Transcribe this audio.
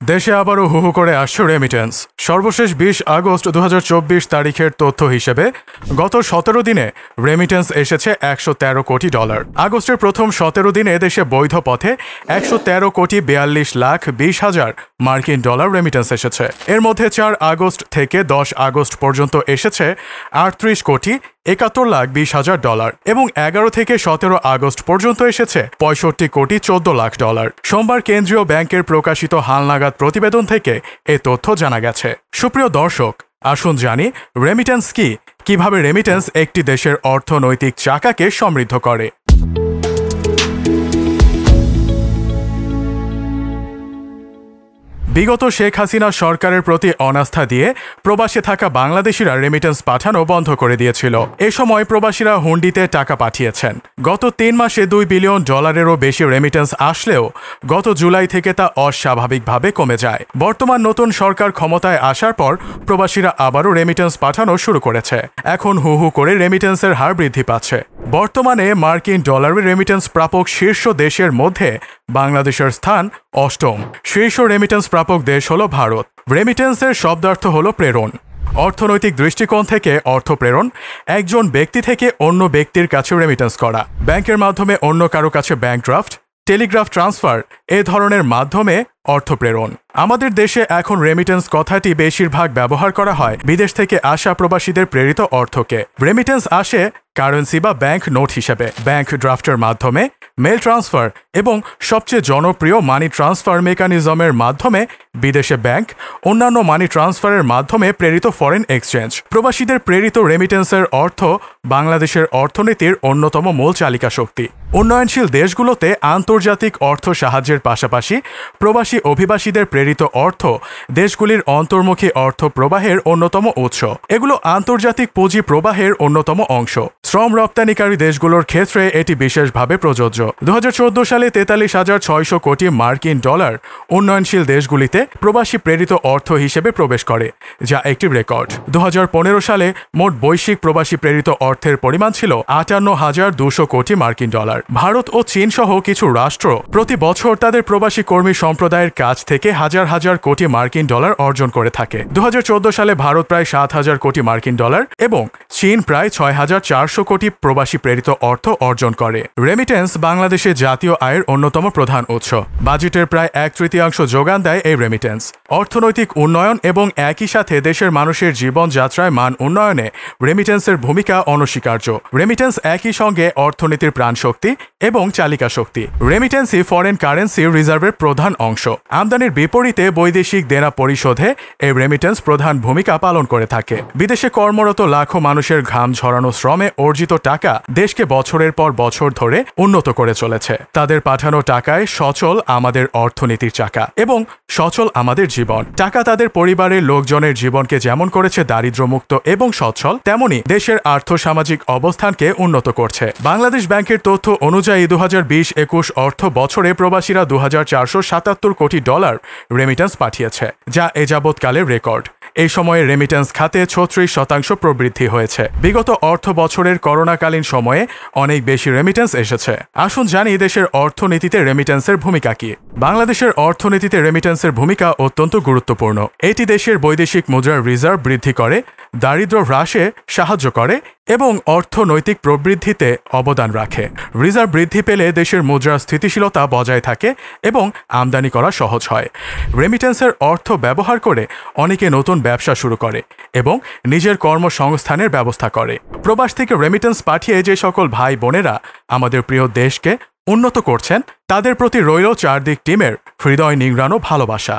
দেশে আবারও হুহু করে আসছে রেমিটেন্স। সর্বশেষ ২০ আগস্ট ২০২৪ তারিখের তথ্য হিসেবে গত ১৭ দিনে রেমিটেন্স এসেছে $১১৩ কোটি। আগস্টের প্রথম ১৭ দিনে দেশে বৈধ পথে $১১,৪২,২০,০০০ মার্কিন ডলার রেমিটেন্স এসেছে। এর মধ্যে ৪ আগস্ট থেকে ১০ আগস্ট পর্যন্ত এসেছে $৩৮,৭১,২০,০০০ এবং ১১ থেকে ১৭ আগস্ট পর্যন্ত এসেছে $৬৫,১৪,০০,০০০। সোমবার কেন্দ্রীয় ব্যাংকের প্রকাশিত হালনাগাদ প্রতিবেদন থেকে এ তথ্য জানা গেছে। সুপ্রিয় দর্শক, আসুন জানি রেমিটেন্স কি, কিভাবে রেমিটেন্স একটি দেশের অর্থনৈতিক চাকাকে সমৃদ্ধ করে। বিগত শেখ হাসিনা সরকারের প্রতি অনাস্থা দিয়ে প্রবাসে থাকা বাংলাদেশিরা রেমিটেন্স পাঠানো বন্ধ করে দিয়েছিল। এ সময় প্রবাসীরা হুন্ডিতে টাকা পাঠিয়েছেন। গত ৩ মাসে $২ বিলিয়ন বেশি রেমিটেন্স আসলেও গত জুলাই থেকে তা অস্বাভাবিকভাবে কমে যায়। বর্তমান নতুন সরকার ক্ষমতায় আসার পর প্রবাসীরা আবারও রেমিটেন্স পাঠানো শুরু করেছে। এখন হু হু করে রেমিটেন্সের হার বৃদ্ধি পাচ্ছে। বর্তমানে মার্কিন ডলারে রেমিটেন্স প্রাপক শীর্ষ দেশের মধ্যে বাংলাদেশের স্থান ৮ম। শীর্ষ রেমিটেন্স প্রাপক দেশ হল ভারত। রেমিটেন্সের শব্দার্থ হল প্রেরণ। অর্থনৈতিক দৃষ্টিকোণ থেকে অর্থ প্রেরণ একজন ব্যক্তি থেকে অন্য ব্যক্তির কাছে রেমিটেন্স করা, ব্যাংকের মাধ্যমে অন্য কারো কাছে ব্যাংক ড্রাফট, টেলিগ্রাফ ট্রান্সফার এ ধরনের মাধ্যমে অর্থ প্রেরণ। আমাদের দেশে এখন রেমিটেন্স কথাটি বেশিরভাগ ব্যবহার করা হয় বিদেশ থেকে আসা প্রবাসীদের প্রেরিত অর্থকে। রেমিটেন্স আসে কারেন্সি বা ব্যাংক নোট হিসেবে, ব্যাংক ড্রাফটের মাধ্যমে, মেল ট্রান্সফার এবং সবচেয়ে জনপ্রিয় মানি ট্রান্সফার মেকানিজমের মাধ্যমে বিদেশে ব্যাংক, অন্যান্য মানি ট্রান্সফারের মাধ্যমে প্রেরিত ফরেন এক্সচেঞ্জ। প্রবাসীদের প্রেরিত রেমিটেন্সের অর্থ বাংলাদেশের অর্থনীতির অন্যতম মূল চালিকা শক্তি। উন্নয়নশীল দেশগুলোতে আন্তর্জাতিক অর্থ সাহায্যের পাশাপাশি প্রবাসী অভিবাসীদের প্রেরিত অর্থ দেশগুলির অন্তর্মুখী অর্থ প্রবাহের অন্যতম উৎস। এগুলো আন্তর্জাতিক পুঁজি প্রবাহের অন্যতম অংশ। শ্রম রপ্তানিকারী দেশগুলোর ক্ষেত্রে এটি বিশেষভাবে প্রযোজ্য। ২০১৪ সালে ৪৩,৬০০ কোটি মার্কিন ডলার উন্নয়নশীল দেশগুলিতে প্রবাসী প্রেরিত অর্থ হিসেবে প্রবেশ করে, যা একটি রেকর্ড। ২০১৫ সালে মোট বৈশ্বিক প্রবাসী প্রেরিত অর্থের পরিমাণ ছিল ৫৮,২০০ কোটি মার্কিন ডলার। ভারত ও চীন সহ কিছু রাষ্ট্র প্রতি বছর তাদের প্রবাসী কর্মী সম্প্রদায়ের কাছ থেকে হাজার হাজার কোটি মার্কিন ডলার অর্জন করে থাকে। ২০১৪ সালে ভারত প্রায় ৭,০০০ কোটি মার্কিন ডলার এবং চীন প্রায় ৬,৪০০ কোটি প্রবাসী প্রেরিত অর্থ অর্জন করে। রেমিটেন্স বাংলাদেশের জাতীয় আয়ের অন্যতম প্রধান উৎস। বাজেটের প্রায় ১/৩ যোগান দেয় এই রেমিটেন্স। অর্থনৈতিক উন্নয়ন এবং একই সাথে দেশের মানুষের জীবনযাত্রায় মান উন্নয়নে রেমিটেন্সের ভূমিকা অনস্বীকার্য। রেমিটেন্স একই সঙ্গে অর্থনীতির প্রাণশক্তি এবং চালিকা শক্তি। রেমিটেন্সই ফরেন কারেন্সি রিজার্ভের প্রধান অংশ। আমদানির বিপরীতে বৈদেশিক দেনা পরিশোধে এই রেমিটেন্স প্রধান ভূমিকা পালন করে থাকে। বিদেশে কর্মরত লাখো মানুষের ঘাম ঝরানো শ্রমে অর্জিত টাকা দেশকে বছরের পর বছর ধরে উন্নত করে চলেছে। তাদের পাঠানো টাকায় সচল আমাদের অর্থনীতির চাকা এবং সচল আমাদের জীবন। টাকা তাদের পরিবারের লোকজনের জীবনকে যেমন করেছে দারিদ্র্যমুক্ত এবং সচ্ছল, তেমনি দেশের আর্থসামাজিক অবস্থানকে উন্নত করছে। বাংলাদেশ ব্যাংকের তথ্য অনুযায়ী ২০২০-২১ অর্থ বছরে প্রবাসীরা $২,৪৭৭ কোটি রেমিটেন্স পাঠিয়েছে, যা এ যাবৎকালের রেকর্ড। এই সময়ে রেমিটেন্স খাতে ৩৬% প্রবৃদ্ধি হয়েছে। বিগত অর্থ বছরের করোনাকালীন সময়ে অনেক বেশি রেমিটেন্স এসেছে। আসুন জানি দেশের অর্থনীতিতে রেমিটেন্সের ভূমিকা কি। বাংলাদেশের অর্থনীতিতে রেমিটেন্সের ভূমিকা অত্যন্ত গুরুত্বপূর্ণ। এটি দেশের বৈদেশিক মুদ্রার রিজার্ভ বৃদ্ধি করে, দারিদ্র্য হ্রাসে সাহায্য করে এবং অর্থনৈতিক প্রবৃদ্ধিতে অবদান রাখে। রিজার্ভ বৃদ্ধি পেলে দেশের মুদ্রার স্থিতিশীলতা বজায় থাকে এবং আমদানি করা সহজ হয়। রেমিটেন্সের অর্থ ব্যবহার করে অনেকে নতুন ব্যবসা শুরু করে এবং নিজের কর্মসংস্থানের ব্যবস্থা করে। প্রবাস থেকে রেমিটেন্স পাঠিয়ে যে সকল ভাই বোনেরা আমাদের প্রিয় দেশকে উন্নত করছেন, তাদের প্রতি রইল চারদিক টিমের হৃদয় নিংড়ানো ভালোবাসা।